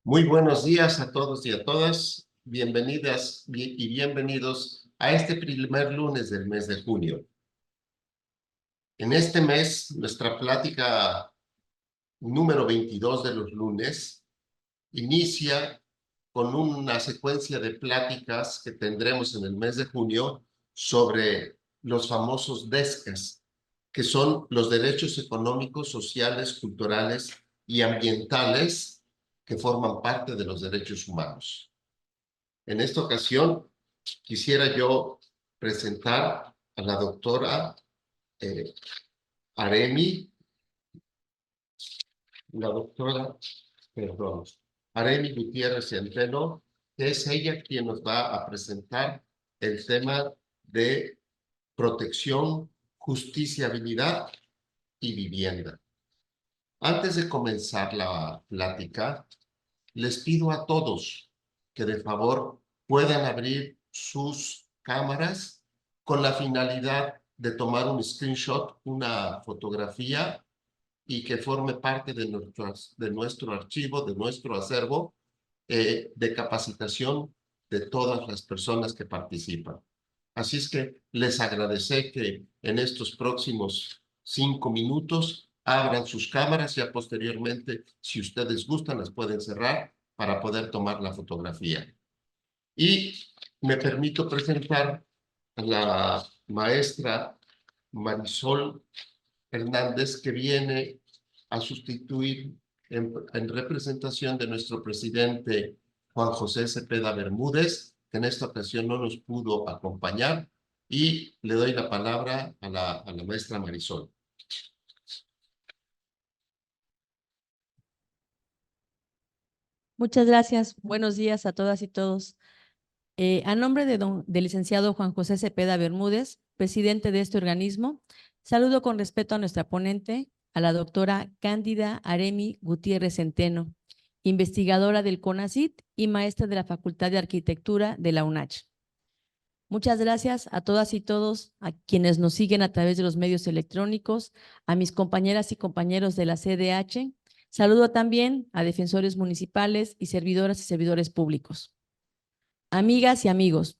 Muy buenos días a todos y a todas. Bienvenidas y bienvenidos a este primer lunes del mes de junio. En este mes, nuestra plática número 22 de los lunes inicia con una secuencia de pláticas que tendremos en el mes de junio sobre los famosos DESCAS, que son los derechos económicos, sociales, culturales y ambientales que forman parte de los derechos humanos. En esta ocasión, quisiera yo presentar a la doctora Aremi, la doctora, perdón, Aremi Gutiérrez Centeno, que es ella quien nos va a presentar el tema de protección, justiciabilidad y vivienda. Antes de comenzar la plática, les pido a todos que de favor puedan abrir sus cámaras con la finalidad de tomar un screenshot, una fotografía, y que forme parte de nuestro archivo, de nuestro acervo de capacitación de todas las personas que participan. Así es que les agradeceré que en estos próximos 5 minutos abran sus cámaras. Ya posteriormente, si ustedes gustan, las pueden cerrar para poder tomar la fotografía. Y me permito presentar a la maestra Marisol Hernández, que viene a sustituir en representación de nuestro presidente Juan José Cepeda Bermúdez, que en esta ocasión no nos pudo acompañar, y le doy la palabra a la maestra Marisol. Muchas gracias. Buenos días a todas y todos. A nombre del licenciado Juan José Cepeda Bermúdez, presidente de este organismo, saludo con respeto a nuestra ponente, a la doctora Cándida Aremi Gutiérrez Centeno, investigadora del CONACYT y maestra de la Facultad de Arquitectura de la UNACH. Muchas gracias a todas y todos, a quienes nos siguen a través de los medios electrónicos, a mis compañeras y compañeros de la CDH. Saludo también a defensores municipales y servidoras y servidores públicos. Amigas y amigos,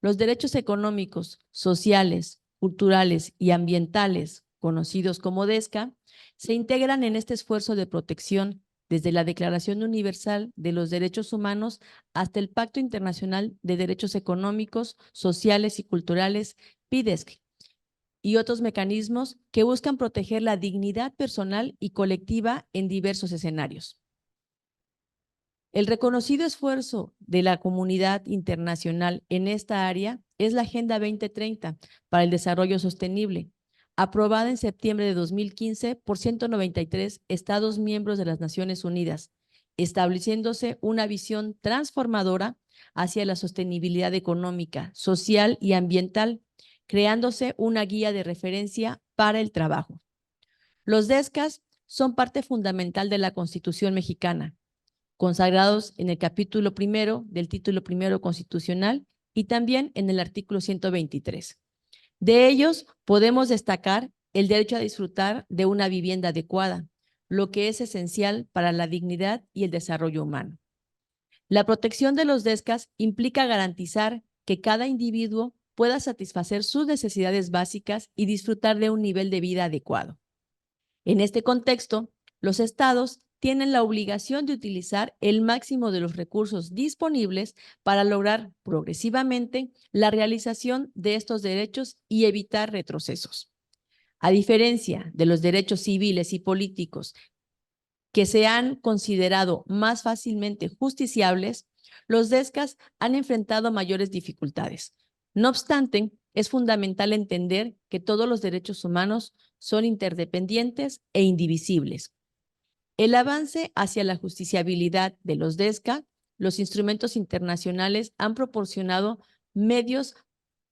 los derechos económicos, sociales, culturales y ambientales, conocidos como DESCA, se integran en este esfuerzo de protección desde la Declaración Universal de los Derechos Humanos hasta el Pacto Internacional de Derechos Económicos, Sociales y Culturales, PIDESC, y otros mecanismos que buscan proteger la dignidad personal y colectiva en diversos escenarios. El reconocido esfuerzo de la comunidad internacional en esta área es la Agenda 2030 para el Desarrollo Sostenible, aprobada en septiembre de 2015 por 193 Estados miembros de las Naciones Unidas, estableciéndose una visión transformadora hacia la sostenibilidad económica, social y ambiental, creándose una guía de referencia para el trabajo. Los DESCAS son parte fundamental de la Constitución mexicana, consagrados en el capítulo primero del título primero constitucional y también en el artículo 123. De ellos podemos destacar el derecho a disfrutar de una vivienda adecuada, lo que es esencial para la dignidad y el desarrollo humano. La protección de los DESCAS implica garantizar que cada individuo pueda satisfacer sus necesidades básicas y disfrutar de un nivel de vida adecuado. En este contexto, los estados tienen la obligación de utilizar el máximo de los recursos disponibles para lograr progresivamente la realización de estos derechos y evitar retrocesos. A diferencia de los derechos civiles y políticos que se han considerado más fácilmente justiciables, los DESCAS han enfrentado mayores dificultades. No obstante, es fundamental entender que todos los derechos humanos son interdependientes e indivisibles. El avance hacia la justiciabilidad de los DESCA, los instrumentos internacionales han proporcionado medios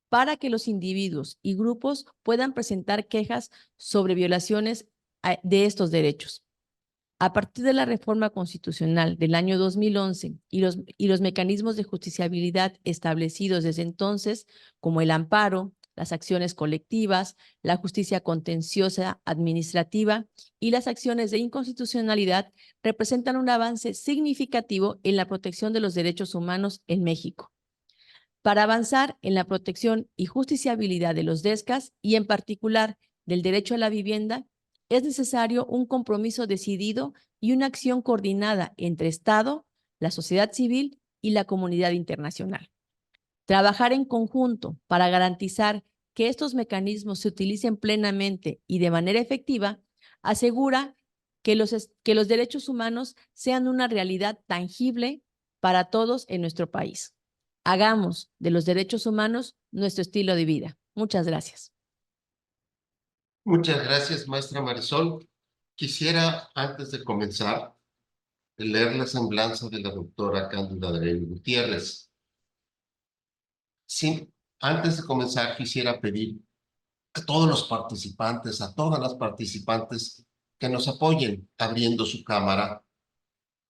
para que los individuos y grupos puedan presentar quejas sobre violaciones de estos derechos. A partir de la reforma constitucional del año 2011 y los mecanismos de justiciabilidad establecidos desde entonces, como el amparo, las acciones colectivas, la justicia contenciosa administrativa y las acciones de inconstitucionalidad representan un avance significativo en la protección de los derechos humanos en México. Para avanzar en la protección y justiciabilidad de los DESCAS y en particular del derecho a la vivienda, es necesario un compromiso decidido y una acción coordinada entre Estado, la sociedad civil y la comunidad internacional. Trabajar en conjunto para garantizar que estos mecanismos se utilicen plenamente y de manera efectiva asegura que los derechos humanos sean una realidad tangible para todos en nuestro país. Hagamos de los derechos humanos nuestro estilo de vida. Muchas gracias. Muchas gracias, maestra Marisol. Quisiera, antes de comenzar, leer la semblanza de la doctora Cándida Areni Gutiérrez. Sí, antes de comenzar, quisiera pedir a todos los participantes, a todas las participantes, que nos apoyen abriendo su cámara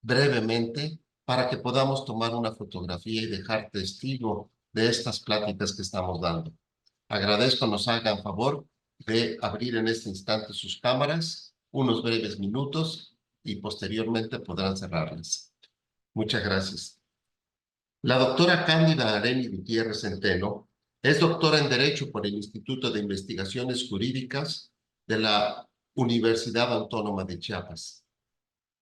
brevemente para que podamos tomar una fotografía y dejar testigo de estas pláticas que estamos dando. Agradezco nos hagan favor de abrir en este instante sus cámaras, unos breves minutos, y posteriormente podrán cerrarlas. Muchas gracias. La doctora Cándida Areni Gutiérrez Centeno es doctora en Derecho por el Instituto de Investigaciones Jurídicas de la Universidad Autónoma de Chiapas.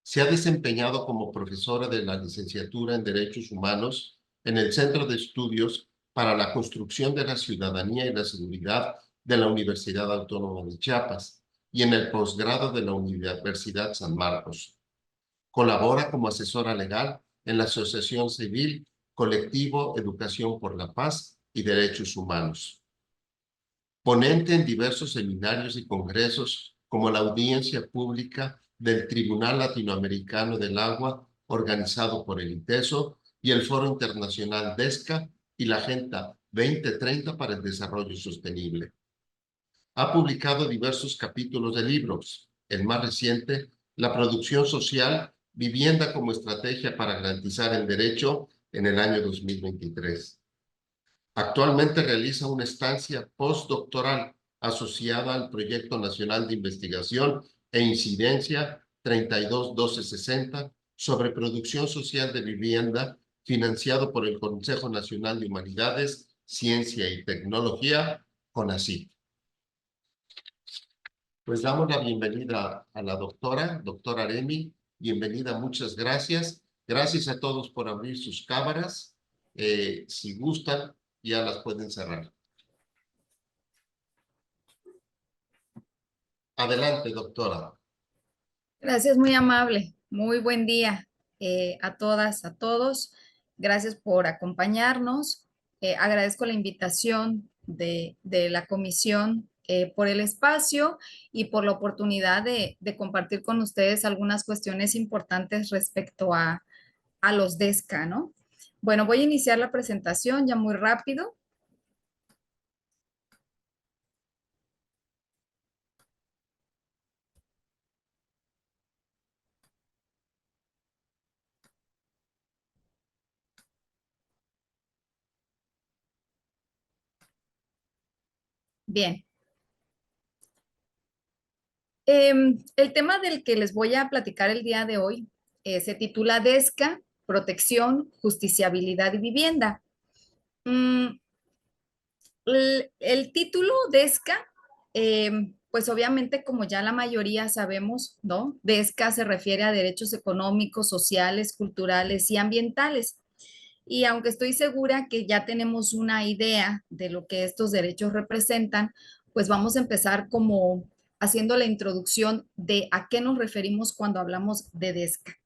Se ha desempeñado como profesora de la licenciatura en Derechos Humanos en el Centro de Estudios para la Construcción de la Ciudadanía y la Seguridad de la Universidad Autónoma de Chiapas y en el posgrado de la Universidad San Marcos. Colabora como asesora legal en la Asociación Civil Colectivo Educación por la Paz y Derechos Humanos. Ponente en diversos seminarios y congresos como la audiencia pública del Tribunal Latinoamericano del Agua, organizado por el ITESO, y el Foro Internacional DESCA y la Agenda 2030 para el Desarrollo Sostenible. Ha publicado diversos capítulos de libros, el más reciente, La producción social, vivienda como estrategia para garantizar el derecho, en el año 2023. Actualmente realiza una estancia postdoctoral asociada al Proyecto Nacional de Investigación e Incidencia 321260 sobre producción social de vivienda, financiado por el Consejo Nacional de Humanidades, Ciencia y Tecnología, CONACYT. Pues damos la bienvenida a la doctora Areni. Bienvenida, muchas gracias. Gracias a todos por abrir sus cámaras. Si gustan, ya las pueden cerrar. Adelante, doctora. Gracias, muy amable. Muy buen día a todas, a todos. Gracias por acompañarnos. Agradezco la invitación de la comisión por el espacio y por la oportunidad de compartir con ustedes algunas cuestiones importantes respecto a los DESCA, ¿no? Bueno, voy a iniciar la presentación ya muy rápido. Bien. El tema del que les voy a platicar el día de hoy se titula DESCA, Protección, Justiciabilidad y Vivienda. El título DESCA, pues obviamente como ya la mayoría sabemos, ¿no? DESCA se refiere a derechos económicos, sociales, culturales y ambientales. Y aunque estoy segura que ya tenemos una idea de lo que estos derechos representan, pues vamos a empezar como haciendo la introducción de a qué nos referimos cuando hablamos de DESCA.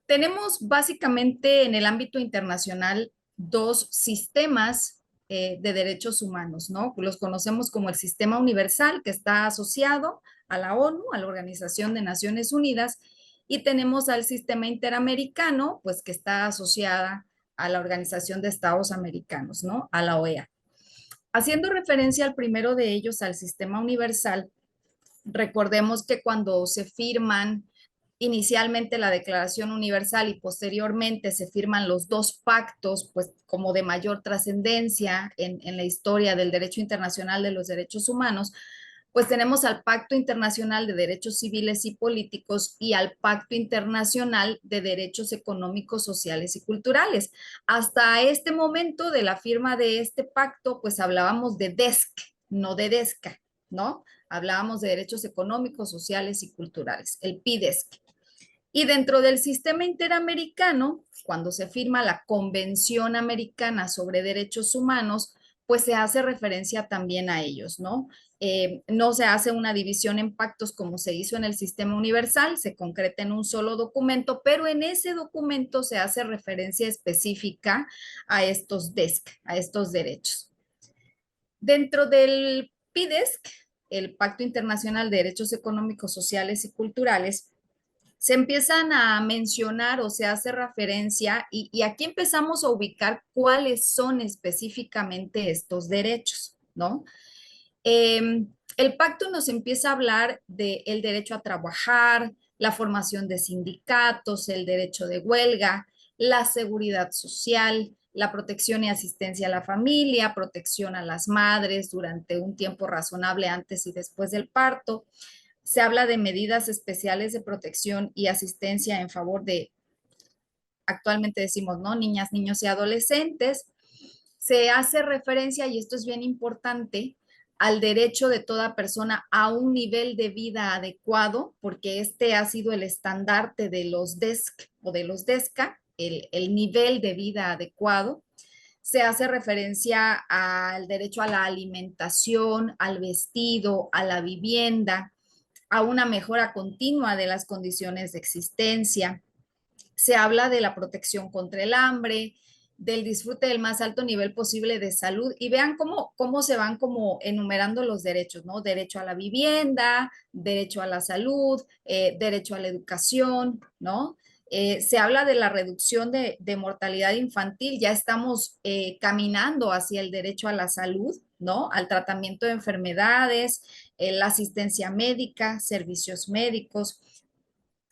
Tenemos básicamente en el ámbito internacional dos sistemas de derechos humanos, ¿no? Los conocemos como el sistema universal, que está asociado a la ONU, a la Organización de Naciones Unidas, y tenemos al sistema interamericano, pues que está asociada a la Organización de Estados Americanos, ¿no? A la OEA. Haciendo referencia al primero de ellos, al sistema universal, recordemos que cuando se firman inicialmente la Declaración Universal y posteriormente se firman los dos pactos, pues como de mayor trascendencia en la historia del derecho internacional de los derechos humanos, pues tenemos al Pacto Internacional de Derechos Civiles y Políticos y al Pacto Internacional de Derechos Económicos, Sociales y Culturales. Hasta este momento de la firma de este pacto, pues hablábamos de DESC, no de DESCA, ¿no? Hablábamos de derechos económicos, sociales y culturales, el PIDESC. Y dentro del sistema interamericano, cuando se firma la Convención Americana sobre Derechos Humanos, pues se hace referencia también a ellos, ¿no? No se hace una división en pactos como se hizo en el sistema universal, se concreta en un solo documento, pero en ese documento se hace referencia específica a estos DESC, a estos derechos. Dentro del PIDESC, el Pacto Internacional de Derechos Económicos, Sociales y Culturales, se empiezan a mencionar o se hace referencia y aquí empezamos a ubicar cuáles son específicamente estos derechos, ¿no? El pacto nos empieza a hablar del derecho a trabajar, la formación de sindicatos, el derecho de huelga, la seguridad social, la protección y asistencia a la familia, protección a las madres durante un tiempo razonable antes y después del parto. Se habla de medidas especiales de protección y asistencia en favor de, actualmente decimos, ¿no? Niñas, niños y adolescentes. Se hace referencia, y esto es bien importante, al derecho de toda persona a un nivel de vida adecuado, porque este ha sido el estandarte de los DESC o de los DESCA, el nivel de vida adecuado. Se hace referencia al derecho a la alimentación, al vestido, a la vivienda, a una mejora continua de las condiciones de existencia. Se habla de la protección contra el hambre, del disfrute del más alto nivel posible de salud y vean cómo se van como enumerando los derechos, ¿no? Derecho a la vivienda, derecho a la salud, derecho a la educación, ¿no? Se habla de la reducción de mortalidad infantil, ya estamos caminando hacia el derecho a la salud, ¿no? Al tratamiento de enfermedades, la asistencia médica, servicios médicos.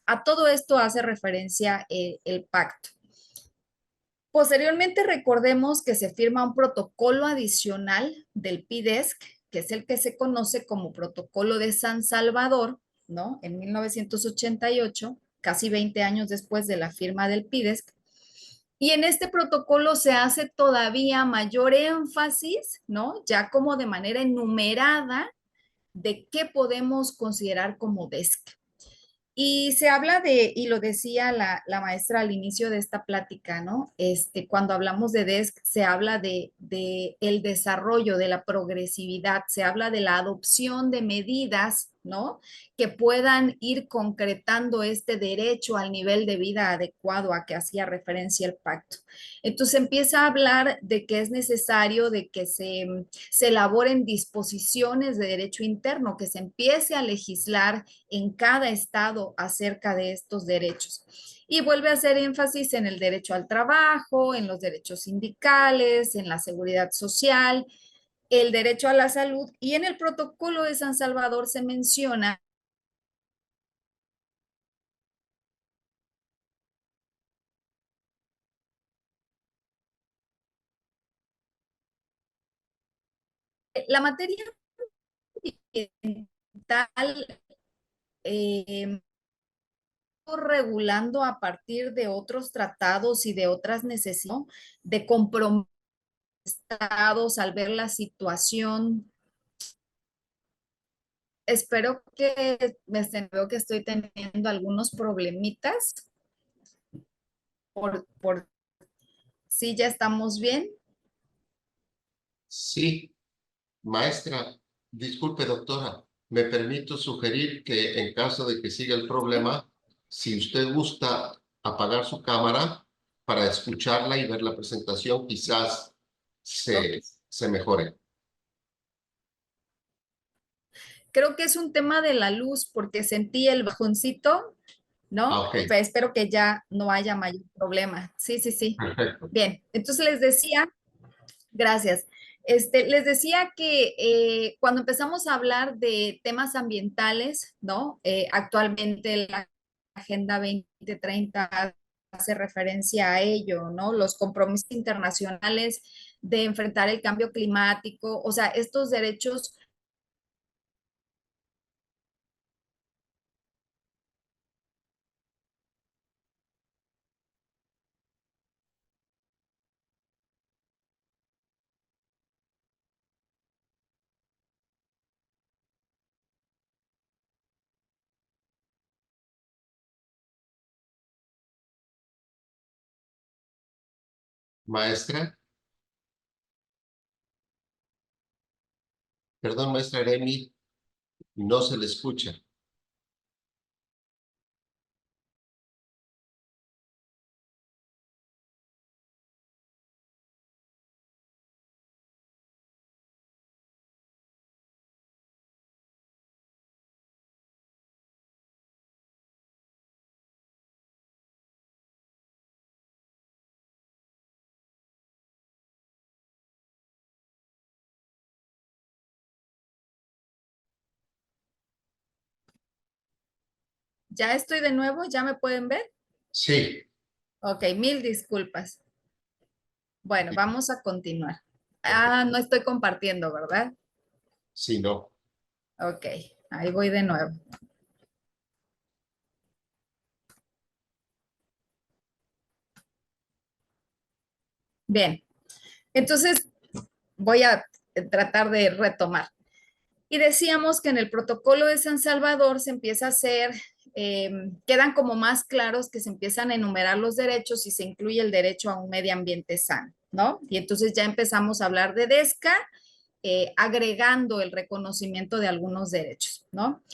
A todo esto hace referencia el pacto. Posteriormente, recordemos que se firma un protocolo adicional del PIDESC, que es el que se conoce como Protocolo de San Salvador, ¿no? En 1988, casi 20 años después de la firma del PIDESC. Y en este protocolo se hace todavía mayor énfasis, ¿no? Ya como de manera enumerada de qué podemos considerar como DESC. Y se habla de, y lo decía la maestra al inicio de esta plática, ¿no? Cuando hablamos de DESC, se habla de el desarrollo, de la progresividad, se habla de la adopción de medidas, ¿no? Que puedan ir concretando este derecho al nivel de vida adecuado a que hacía referencia el pacto. Entonces empieza a hablar de que es necesario de que se elaboren disposiciones de derecho interno, que se empiece a legislar en cada estado acerca de estos derechos. Y vuelve a hacer énfasis en el derecho al trabajo, en los derechos sindicales, en la seguridad social, el derecho a la salud, y en el protocolo de San Salvador se menciona la materia ambiental regulando a partir de otros tratados y de otras necesidades, ¿no? De compromisos al ver la situación. Espero que veo que estoy teniendo algunos problemitas. Por sí, ya estamos bien. Sí, maestra, disculpe, doctora, me permito sugerir que en caso de que siga el problema, si usted gusta apagar su cámara para escucharla y ver la presentación, quizás Okay. se mejore. Creo que es un tema de la luz porque sentí el bajoncito, ¿no? Ok, Pero espero que ya no haya mayor problema. Sí, sí, sí. perfecto. Bien, entonces les decía, gracias. Les decía que cuando empezamos a hablar de temas ambientales, ¿no? Actualmente la Agenda 2030 hace referencia a ello, ¿no? Los compromisos internacionales de enfrentar el cambio climático, o sea, estos derechos. Maestra, perdón, maestra Aremi, no se le escucha. Ya estoy de nuevo, ¿ya me pueden ver? Sí, Ok, mil disculpas. Bueno, vamos a continuar. perfecto. No estoy compartiendo, ¿verdad? Sí, no. Ok, ahí voy de nuevo. Bien, entonces voy a tratar de retomar. Y decíamos que en el protocolo de San Salvador se empieza a hacer, quedan como más claros que se empiezan a enumerar los derechos y se incluye el derecho a un medio ambiente sano, ¿no? Y entonces ya empezamos a hablar de DESCA, agregando el reconocimiento de algunos derechos, ¿no?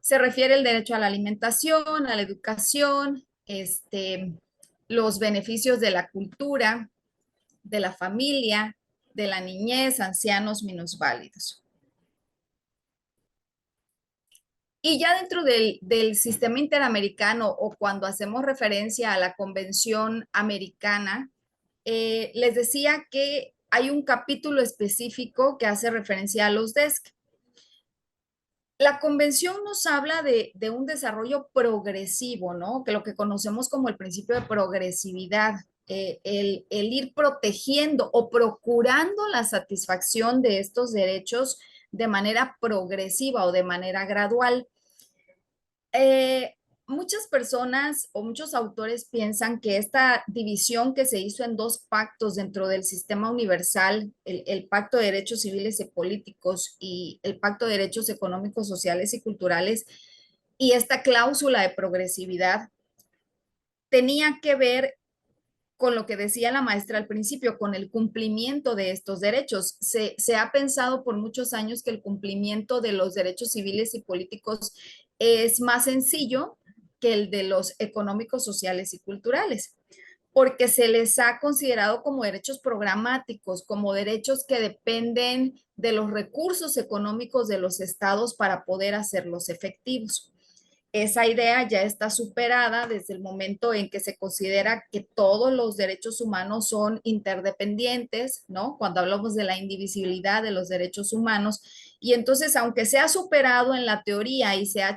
Se refiere el derecho a la alimentación, a la educación, los beneficios de la cultura, de la familia, de la niñez, ancianos, minusválidos. Y ya dentro del sistema interamericano o cuando hacemos referencia a la Convención Americana, les decía que hay un capítulo específico que hace referencia a los DESC. La convención nos habla de un desarrollo progresivo, ¿no? Que lo que conocemos como el principio de progresividad, el ir protegiendo o procurando la satisfacción de estos derechos de manera progresiva o de manera gradual. Eh, Muchas personas o muchos autores piensan que esta división que se hizo en dos pactos dentro del sistema universal, el Pacto de Derechos Civiles y Políticos y el Pacto de Derechos Económicos, Sociales y Culturales, y esta cláusula de progresividad, tenía que ver con lo que decía la maestra al principio, con el cumplimiento de estos derechos. Se ha pensado por muchos años que el cumplimiento de los derechos civiles y políticos es más sencillo que el de los económicos, sociales y culturales, porque se les ha considerado como derechos programáticos, como derechos que dependen de los recursos económicos de los estados para poder hacerlos efectivos. Esa idea ya está superada desde el momento en que se considera que todos los derechos humanos son interdependientes, ¿no? Cuando hablamos de la indivisibilidad de los derechos humanos. Y entonces, aunque se ha superado en la teoría y se ha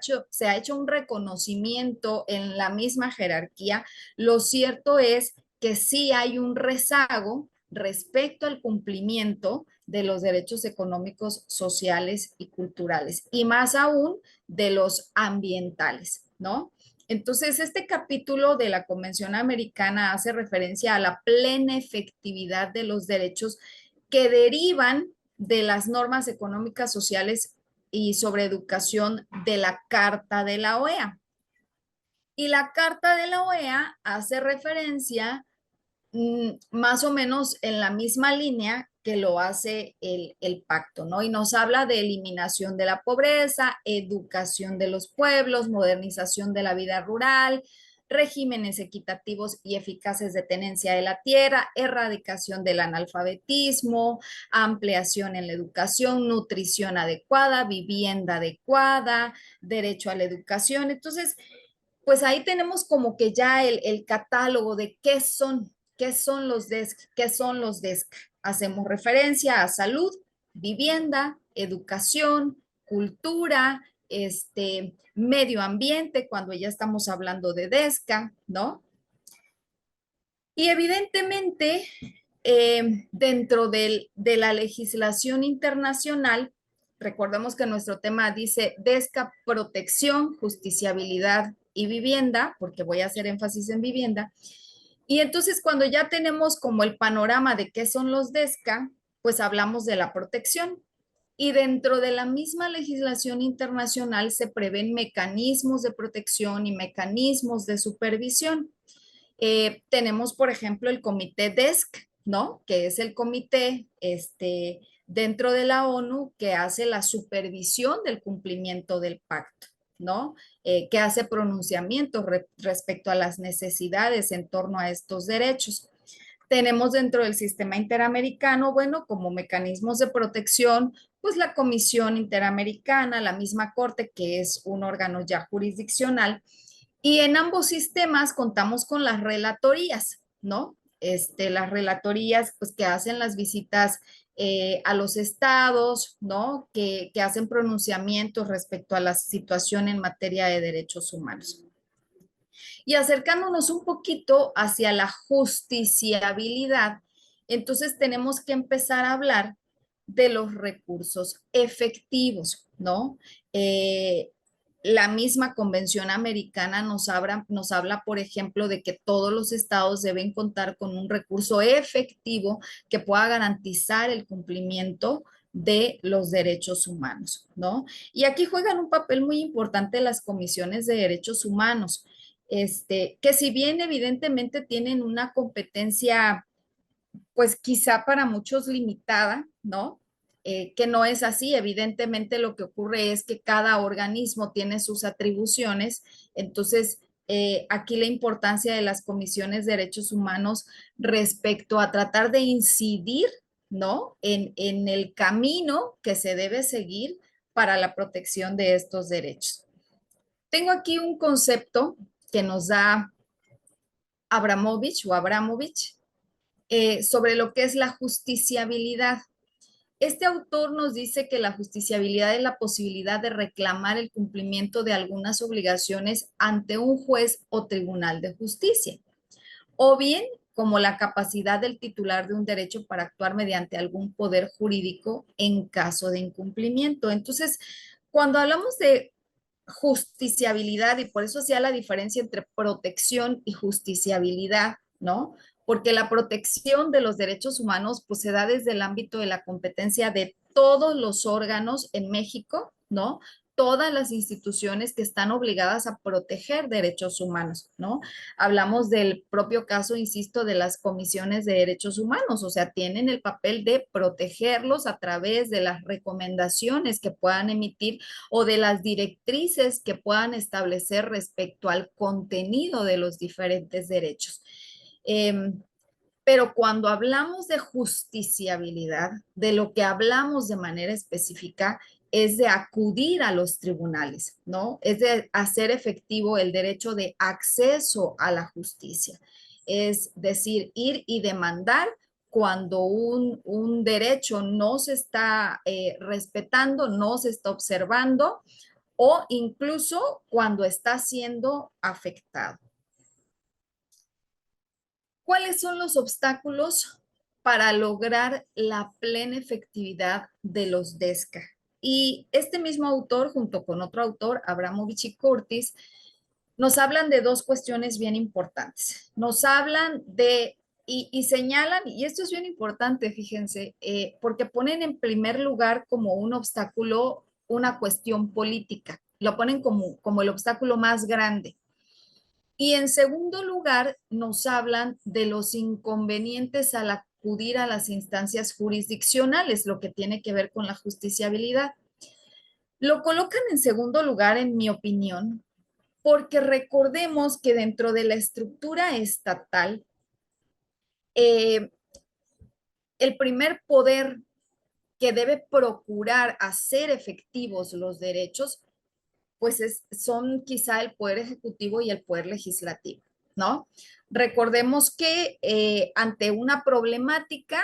hecho un reconocimiento en la misma jerarquía, lo cierto es que sí hay un rezago respecto al cumplimiento de los derechos económicos, sociales y culturales. Y más aún, de los ambientales, ¿no? Entonces, este capítulo de la Convención Americana hace referencia a la plena efectividad de los derechos que derivan de las normas económicas, sociales y sobre educación de la Carta de la OEA. Y la Carta de la OEA hace referencia más o menos en la misma línea que lo hace el pacto, ¿no? Y nos habla de eliminación de la pobreza, educación de los pueblos, modernización de la vida rural, regímenes equitativos y eficaces de tenencia de la tierra, erradicación del analfabetismo, ampliación en la educación, nutrición adecuada, vivienda adecuada, derecho a la educación. Entonces, pues ahí tenemos como que ya el catálogo de qué son los DESC, qué son los DESC. Hacemos referencia a salud, vivienda, educación, cultura, medio ambiente, cuando ya estamos hablando de DESCA, ¿no? Y evidentemente, dentro de la legislación internacional, recordemos que nuestro tema dice DESCA, protección, justiciabilidad y vivienda, porque voy a hacer énfasis en vivienda. Y entonces cuando ya tenemos como el panorama de qué son los DESCA, pues hablamos de la protección. Y dentro de la misma legislación internacional se prevén mecanismos de protección y mecanismos de supervisión. Tenemos, por ejemplo, el comité DESC, ¿no? Que es el comité dentro de la ONU que hace la supervisión del cumplimiento del pacto, ¿no? Que hace pronunciamientos respecto a las necesidades en torno a estos derechos. Tenemos dentro del sistema interamericano, bueno, como mecanismos de protección, pues la Comisión Interamericana, la misma Corte, que es un órgano ya jurisdiccional, y en ambos sistemas contamos con las relatorías, ¿no? Las relatorías pues, que hacen las visitas a los estados, ¿no? Que hacen pronunciamientos respecto a la situación en materia de derechos humanos. Y acercándonos un poquito hacia la justiciabilidad, entonces tenemos que empezar a hablar de los recursos efectivos, ¿no? La misma Convención Americana nos habla, por ejemplo, de que todos los estados deben contar con un recurso efectivo que pueda garantizar el cumplimiento de los derechos humanos, ¿no? Y aquí juegan un papel muy importante las comisiones de derechos humanos, que si bien evidentemente tienen una competencia, pues quizá para muchos limitada, ¿no? Que no es así. Evidentemente lo que ocurre es que cada organismo tiene sus atribuciones, entonces aquí la importancia de las comisiones de derechos humanos respecto a tratar de incidir, ¿no? En el camino que se debe seguir para la protección de estos derechos. Tengo aquí un concepto que nos da Abramovich sobre lo que es la justiciabilidad. Este autor nos dice que la justiciabilidad es la posibilidad de reclamar el cumplimiento de algunas obligaciones ante un juez o tribunal de justicia, o bien como la capacidad del titular de un derecho para actuar mediante algún poder jurídico en caso de incumplimiento. Entonces, cuando hablamos de justiciabilidad, y por eso hacía la diferencia entre protección y justiciabilidad, ¿no? Porque la protección de los derechos humanos pues se da desde el ámbito de la competencia de todos los órganos en México, ¿no? Todas las instituciones que están obligadas a proteger derechos humanos, ¿no? Hablamos del propio caso, insisto, de las comisiones de derechos humanos, o sea, tienen el papel de protegerlos a través de las recomendaciones que puedan emitir o de las directrices que puedan establecer respecto al contenido de los diferentes derechos. Pero cuando hablamos de justiciabilidad, de lo que hablamos de manera específica es de acudir a los tribunales, ¿no? Es de hacer efectivo el derecho de acceso a la justicia. Es decir, ir y demandar cuando un derecho no se está respetando, no se está observando o incluso cuando está siendo afectado. ¿Cuáles son los obstáculos para lograr la plena efectividad de los DESCA? Y este mismo autor, junto con otro autor, Abramovich y Curtis, nos hablan de dos cuestiones bien importantes. Nos hablan de, y señalan, y esto es bien importante, fíjense, porque ponen en primer lugar como un obstáculo una cuestión política. Lo ponen como el obstáculo más grande. Y en segundo lugar, nos hablan de los inconvenientes al acudir a las instancias jurisdiccionales, lo que tiene que ver con la justiciabilidad. Lo colocan en segundo lugar, en mi opinión, porque recordemos que dentro de la estructura estatal, el primer poder que debe procurar hacer efectivos los derechos, pues son quizá el poder ejecutivo y el poder legislativo, ¿no? Recordemos que ante una problemática,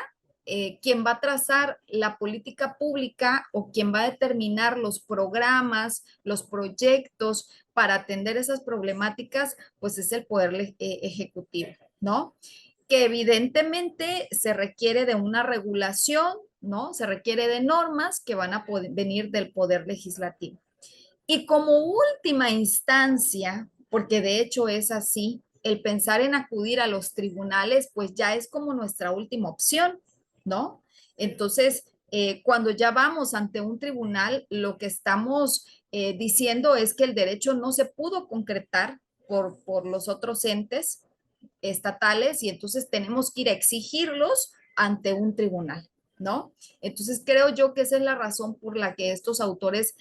quien va a trazar la política pública o quien va a determinar los programas, los proyectos para atender esas problemáticas, pues es el poder ejecutivo, ¿no? Que evidentemente se requiere de una regulación, ¿no? Se requiere de normas que van a venir del poder legislativo. Y como última instancia, porque de hecho es así, el pensar en acudir a los tribunales, pues ya es como nuestra última opción, ¿no? Entonces, cuando ya vamos ante un tribunal, lo que estamos diciendo es que el derecho no se pudo concretar por los otros entes estatales y entonces tenemos que ir a exigirlos ante un tribunal, ¿no? Entonces creo yo que esa es la razón por la que estos autores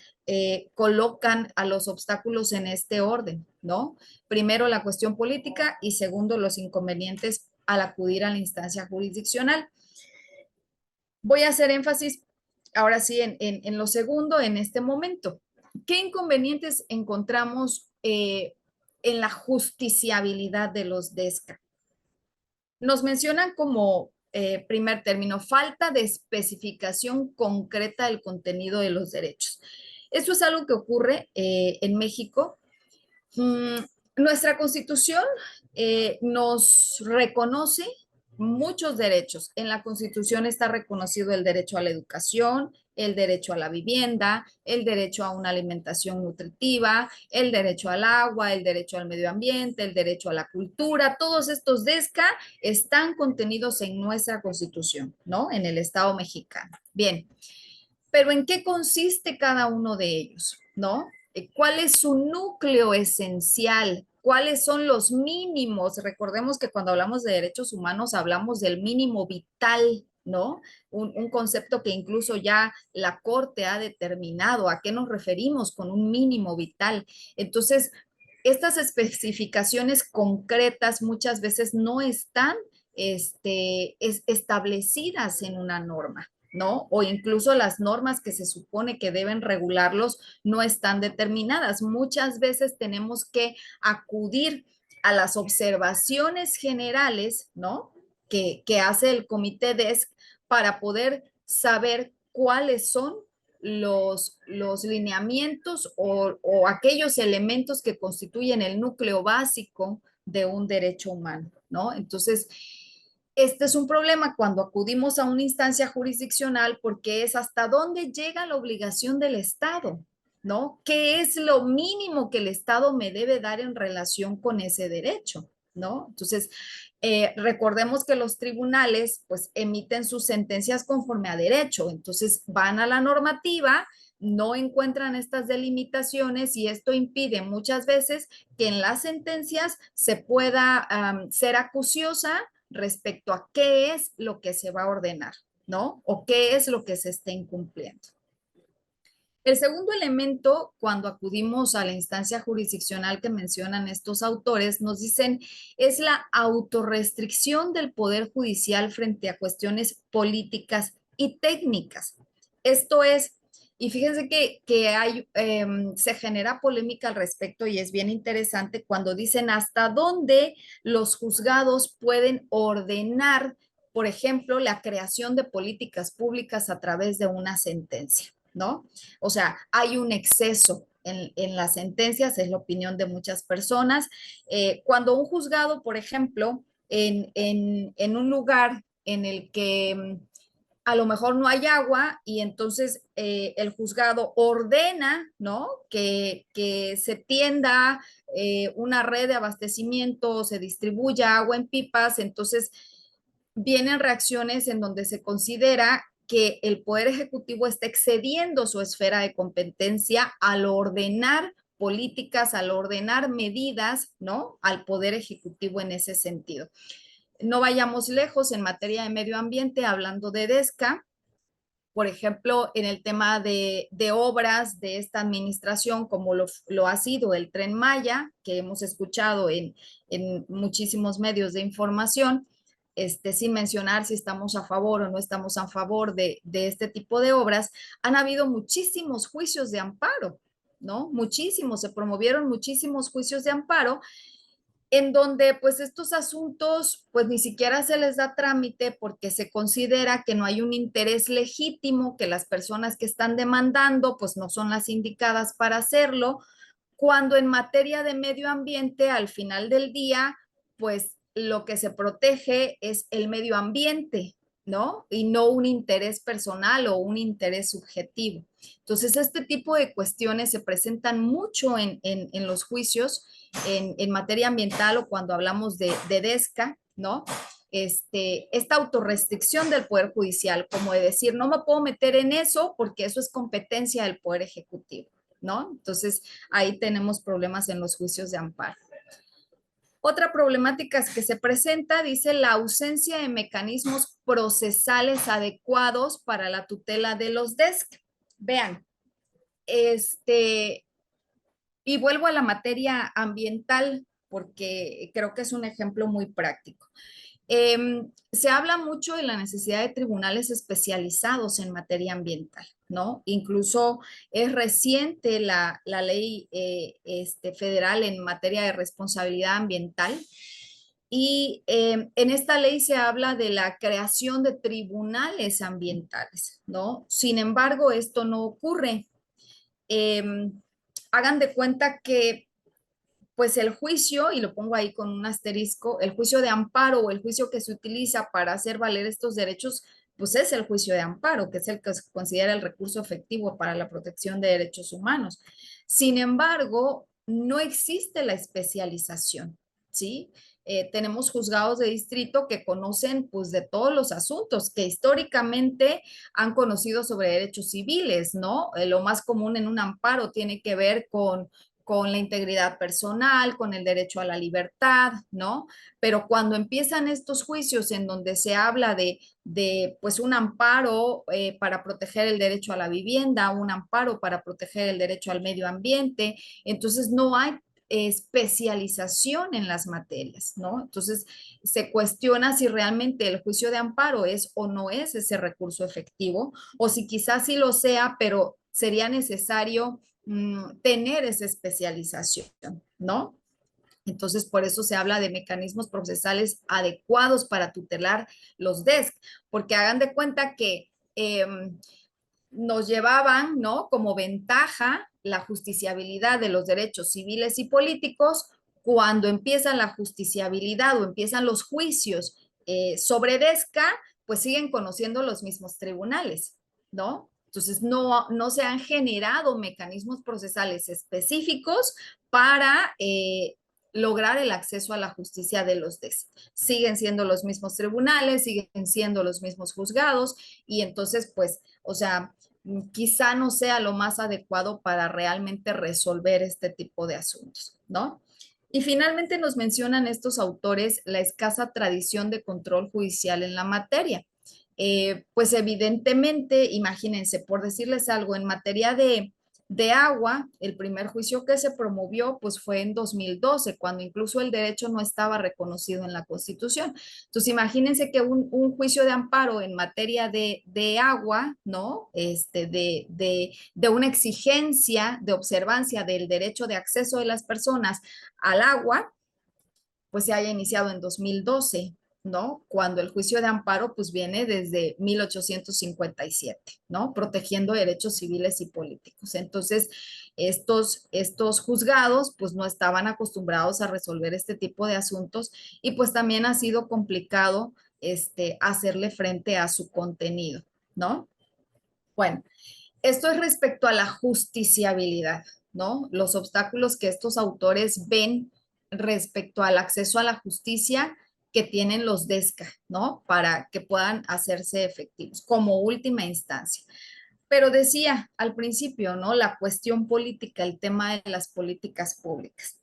colocan a los obstáculos en este orden, ¿no? Primero la cuestión política y segundo los inconvenientes al acudir a la instancia jurisdiccional. Voy a hacer énfasis ahora sí en lo segundo en este momento. ¿Qué inconvenientes encontramos en la justiciabilidad de los DESCA? Nos mencionan como primer término, falta de especificación concreta del contenido de los derechos. Esto es algo que ocurre en México. Nuestra Constitución nos reconoce muchos derechos. En la Constitución está reconocido el derecho a la educación, el derecho a la vivienda, el derecho a una alimentación nutritiva, el derecho al agua, el derecho al medio ambiente, el derecho a la cultura. Todos estos DESCA están contenidos en nuestra Constitución, ¿no? En el Estado mexicano. Bien, pero ¿en qué consiste cada uno de ellos, ¿no? ¿Cuál es su núcleo esencial? ¿Cuáles son los mínimos? Recordemos que cuando hablamos de derechos humanos hablamos del mínimo vital, ¿no? Un concepto que incluso ya la Corte ha determinado a qué nos referimos con un mínimo vital. Entonces, estas especificaciones concretas muchas veces no están establecidas en una norma, ¿no? O incluso las normas que se supone que deben regularlos no están determinadas. Muchas veces tenemos que acudir a las observaciones generales, ¿no? Que hace el comité DESC para poder saber cuáles son los lineamientos o aquellos elementos que constituyen el núcleo básico de un derecho humano, ¿no? Entonces, este es un problema cuando acudimos a una instancia jurisdiccional porque es hasta dónde llega la obligación del Estado, ¿no? ¿Qué es lo mínimo que el Estado me debe dar en relación con ese derecho, ¿no? Entonces, recordemos que los tribunales pues emiten sus sentencias conforme a derecho, entonces van a la normativa, no encuentran estas delimitaciones y esto impide muchas veces que en las sentencias se pueda ser acuciosa respecto a qué es lo que se va a ordenar, ¿no? O qué es lo que se está incumpliendo. El segundo elemento, cuando acudimos a la instancia jurisdiccional que mencionan estos autores, nos dicen es la autorrestricción del Poder Judicial frente a cuestiones políticas y técnicas. Esto es, y fíjense que hay, se genera polémica al respecto y es bien interesante cuando dicen hasta dónde los juzgados pueden ordenar, por ejemplo, la creación de políticas públicas a través de una sentencia, ¿no? O sea, hay un exceso en las sentencias, es la opinión de muchas personas. Cuando un juzgado, por ejemplo, en un lugar en el que a lo mejor no hay agua y entonces el juzgado ordena, ¿no? Que se tienda una red de abastecimiento, se distribuya agua en pipas, entonces vienen reacciones en donde se considera que el Poder Ejecutivo está excediendo su esfera de competencia al ordenar políticas, al ordenar medidas, ¿no? Al Poder Ejecutivo en ese sentido. No vayamos lejos en materia de medio ambiente, hablando de DESCA, por ejemplo, en el tema de obras de esta administración, como lo ha sido el Tren Maya, que hemos escuchado en muchísimos medios de información, sin mencionar si estamos a favor o no estamos a favor de este tipo de obras, han habido muchísimos juicios de amparo, ¿no? Muchísimos, se promovieron muchísimos juicios de amparo en donde pues estos asuntos pues ni siquiera se les da trámite porque se considera que no hay un interés legítimo, que las personas que están demandando pues no son las indicadas para hacerlo, cuando en materia de medio ambiente al final del día pues lo que se protege es el medio ambiente, ¿no? Y no un interés personal o un interés subjetivo. Entonces, este tipo de cuestiones se presentan mucho en los juicios en materia ambiental o cuando hablamos de DESCA, ¿no? Esta autorrestricción del Poder Judicial, como de decir, no me puedo meter en eso porque eso es competencia del Poder Ejecutivo, ¿no? Entonces, ahí tenemos problemas en los juicios de amparo. Otra problemática que se presenta, dice, la ausencia de mecanismos procesales adecuados para la tutela de los DESC. Vean, y vuelvo a la materia ambiental porque creo que es un ejemplo muy práctico. Se habla mucho de la necesidad de tribunales especializados en materia ambiental, ¿no? Incluso es reciente la ley federal en materia de responsabilidad ambiental y en esta ley se habla de la creación de tribunales ambientales, ¿no? Sin embargo, esto no ocurre. Hagan de cuenta que pues el juicio, y lo pongo ahí con un asterisco, el juicio de amparo o el juicio que se utiliza para hacer valer estos derechos, pues es el juicio de amparo, que es el que se considera el recurso efectivo para la protección de derechos humanos. Sin embargo, no existe la especialización, ¿sí? Tenemos juzgados de distrito que conocen pues de todos los asuntos que históricamente han conocido sobre derechos civiles, ¿no? Lo más común en un amparo tiene que ver con la integridad personal, con el derecho a la libertad, ¿no? Pero cuando empiezan estos juicios en donde se habla de pues un amparo para proteger el derecho a la vivienda, un amparo para proteger el derecho al medio ambiente, entonces no hay especialización en las materias, ¿no? Entonces se cuestiona si realmente el juicio de amparo es o no es ese recurso efectivo, o si quizás sí lo sea, pero sería necesario tener esa especialización, ¿no? Entonces, por eso se habla de mecanismos procesales adecuados para tutelar los DESC, porque hagan de cuenta que nos llevaban, ¿no? Como ventaja la justiciabilidad de los derechos civiles y políticos cuando empieza la justiciabilidad o empiezan los juicios sobre DESCA, pues siguen conociendo los mismos tribunales, ¿no? Entonces, no se han generado mecanismos procesales específicos para lograr el acceso a la justicia de los DESC. Siguen siendo los mismos tribunales, siguen siendo los mismos juzgados y entonces, pues, o sea, quizá no sea lo más adecuado para realmente resolver este tipo de asuntos, ¿no? Y finalmente nos mencionan estos autores la escasa tradición de control judicial en la materia. Pues evidentemente, imagínense, por decirles algo, en materia de agua, el primer juicio que se promovió pues fue en 2012, cuando incluso el derecho no estaba reconocido en la Constitución. Entonces, imagínense que un juicio de amparo en materia de agua, ¿no? De una exigencia de observancia del derecho de acceso de las personas al agua, pues se haya iniciado en 2012, ¿no? Cuando el juicio de amparo pues viene desde 1857, ¿no? Protegiendo derechos civiles y políticos. Entonces, estos juzgados pues no estaban acostumbrados a resolver este tipo de asuntos y pues también ha sido complicado hacerle frente a su contenido, ¿no? Bueno, esto es respecto a la justiciabilidad, ¿no? Los obstáculos que estos autores ven respecto al acceso a la justicia que tienen los DESCA, ¿no? Para que puedan hacerse efectivos como última instancia. Pero decía al principio, ¿no? La cuestión política, el tema de las políticas públicas.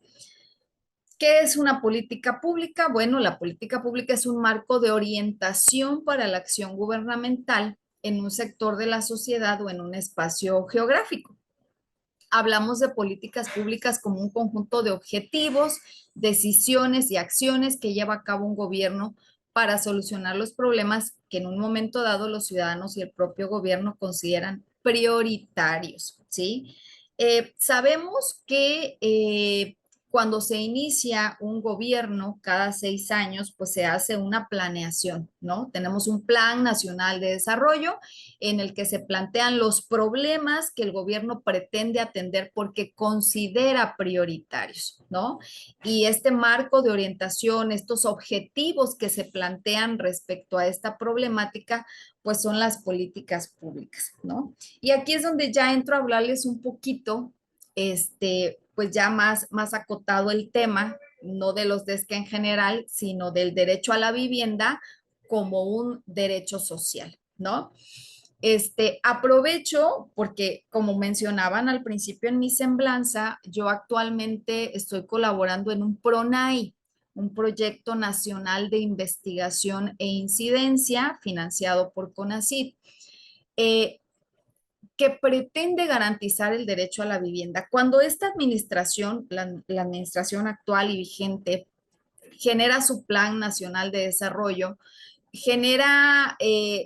¿Qué es una política pública? Bueno, la política pública es un marco de orientación para la acción gubernamental en un sector de la sociedad o en un espacio geográfico. Hablamos de políticas públicas como un conjunto de objetivos, decisiones y acciones que lleva a cabo un gobierno para solucionar los problemas que en un momento dado los ciudadanos y el propio gobierno consideran prioritarios, ¿sí? Sabemos que cuando se inicia un gobierno cada 6 años, pues se hace una planeación, ¿no? Tenemos un plan nacional de desarrollo en el que se plantean los problemas que el gobierno pretende atender porque considera prioritarios, ¿no? Y este marco de orientación, estos objetivos que se plantean respecto a esta problemática, pues son las políticas públicas, ¿no? Y aquí es donde ya entro a hablarles un poquito pues ya más acotado el tema, no de los DESC en general, sino del derecho a la vivienda como un derecho social, ¿no? Aprovecho porque, como mencionaban al principio en mi semblanza, yo actualmente estoy colaborando en un PRONAI, un proyecto nacional de investigación e incidencia financiado por CONACYT. Que pretende garantizar el derecho a la vivienda. Cuando esta administración, la administración actual y vigente, genera su Plan Nacional de Desarrollo, genera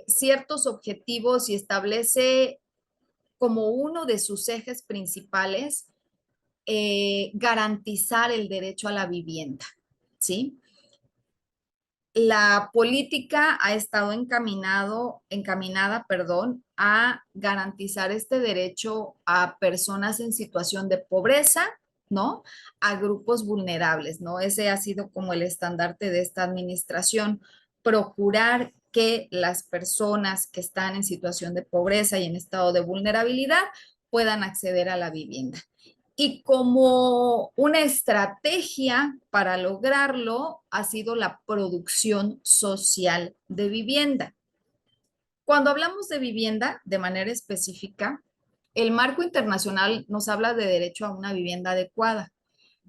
ciertos objetivos y establece como uno de sus ejes principales garantizar el derecho a la vivienda, ¿sí? La política ha estado encaminada, a garantizar este derecho a personas en situación de pobreza, ¿no? A grupos vulnerables, ¿no? Ese ha sido como el estandarte de esta administración, procurar que las personas que están en situación de pobreza y en estado de vulnerabilidad puedan acceder a la vivienda. Y como una estrategia para lograrlo ha sido la producción social de vivienda. Cuando hablamos de vivienda de manera específica, el marco internacional nos habla de derecho a una vivienda adecuada.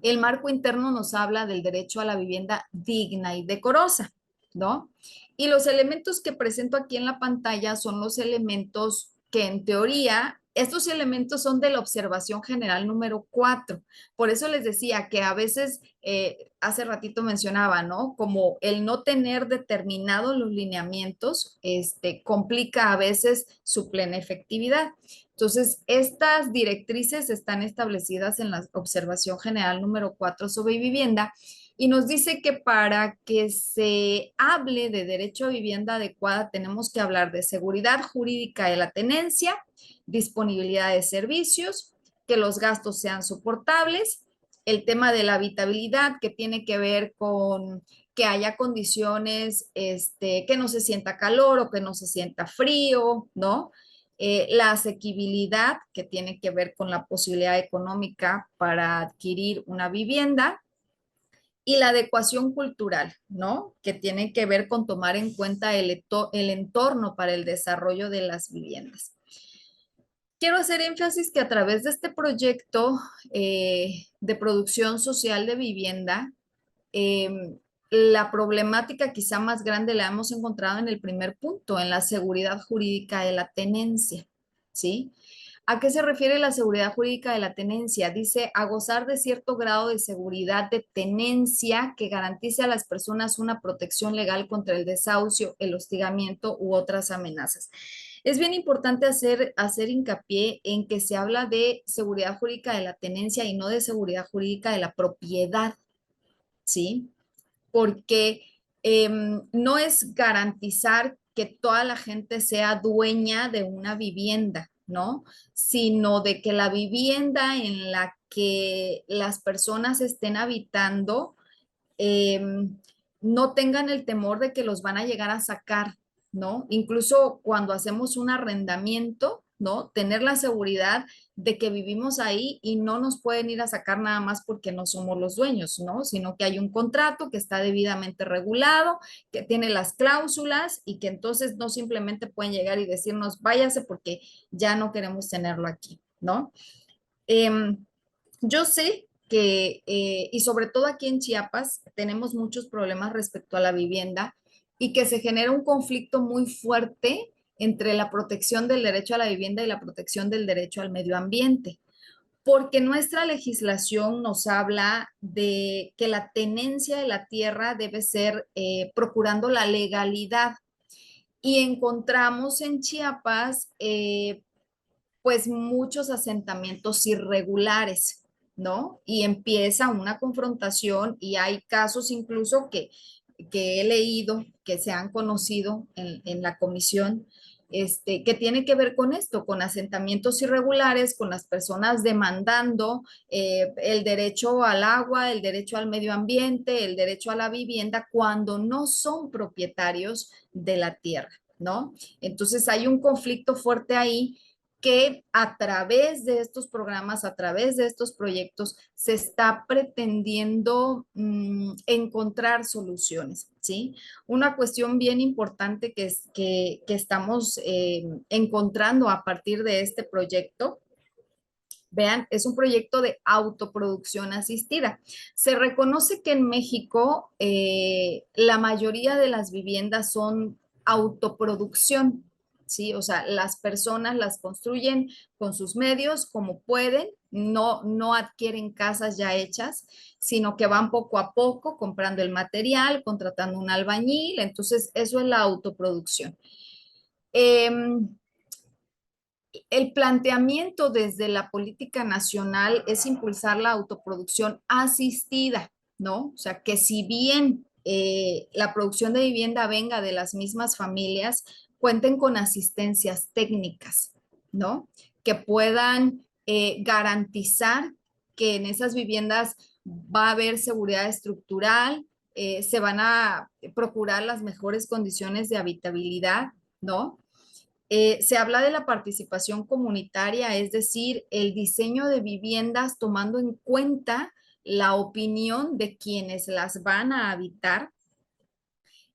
El marco interno nos habla del derecho a la vivienda digna y decorosa, ¿no? Y los elementos que presento aquí en la pantalla son los elementos que en teoría, estos elementos son de la observación general número 4. Por eso les decía que a veces, hace ratito mencionaba, ¿no? Como el no tener determinados los lineamientos, complica a veces su plena efectividad. Entonces, estas directrices están establecidas en la observación general número 4 sobre vivienda y nos dice que para que se hable de derecho a vivienda adecuada tenemos que hablar de seguridad jurídica de la tenencia, disponibilidad de servicios, que los gastos sean soportables, el tema de la habitabilidad que tiene que ver con que haya condiciones, que no se sienta calor o que no se sienta frío, ¿no? La asequibilidad, que tiene que ver con la posibilidad económica para adquirir una vivienda, y la adecuación cultural, ¿no? Que tiene que ver con tomar en cuenta el entorno para el desarrollo de las viviendas. Quiero hacer énfasis que a través de este proyecto de producción social de vivienda, la problemática quizá más grande la hemos encontrado en el primer punto, en la seguridad jurídica de la tenencia, ¿sí? ¿A qué se refiere la seguridad jurídica de la tenencia? Dice, a gozar de cierto grado de seguridad de tenencia que garantice a las personas una protección legal contra el desahucio, el hostigamiento u otras amenazas. Es bien importante hacer hincapié en que se habla de seguridad jurídica de la tenencia y no de seguridad jurídica de la propiedad, ¿sí? Porque no es garantizar que toda la gente sea dueña de una vivienda, ¿no? Sino de que la vivienda en la que las personas estén habitando no tengan el temor de que los van a llegar a sacar, ¿no? Incluso cuando hacemos un arrendamiento, ¿no? Tener la seguridad de que vivimos ahí y no nos pueden ir a sacar nada más porque no somos los dueños, ¿no? Sino que hay un contrato que está debidamente regulado, que tiene las cláusulas y que entonces no simplemente pueden llegar y decirnos váyase porque ya no queremos tenerlo aquí, ¿no? Yo sé que, y sobre todo aquí en Chiapas, tenemos muchos problemas respecto a la vivienda y que se genera un conflicto muy fuerte entre la protección del derecho a la vivienda y la protección del derecho al medio ambiente, porque nuestra legislación nos habla de que la tenencia de la tierra debe ser procurando la legalidad. Y encontramos en Chiapas, pues muchos asentamientos irregulares, ¿no? Y empieza una confrontación y hay casos incluso que he leído, que se han conocido en la comisión, que tiene que ver con esto, con asentamientos irregulares, con las personas demandando el derecho al agua, el derecho al medio ambiente, el derecho a la vivienda, cuando no son propietarios de la tierra, ¿no? Entonces hay un conflicto fuerte ahí que a través de estos programas, a través de estos proyectos, se está pretendiendo encontrar soluciones, ¿sí? Una cuestión bien importante que estamos encontrando a partir de este proyecto. Vean, es un proyecto de autoproducción asistida. Se reconoce que en México la mayoría de las viviendas son autoproducción, ¿sí? O sea, las personas las construyen con sus medios como pueden, no adquieren casas ya hechas, sino que van poco a poco comprando el material, contratando un albañil, entonces eso es la autoproducción. El planteamiento desde la política nacional es impulsar la autoproducción asistida, ¿no? O sea, que si bien la producción de vivienda venga de las mismas familias, cuenten con asistencias técnicas, ¿no? Que puedan garantizar que en esas viviendas va a haber seguridad estructural, se van a procurar las mejores condiciones de habitabilidad, ¿no? Se habla de la participación comunitaria, es decir, el diseño de viviendas tomando en cuenta la opinión de quienes las van a habitar.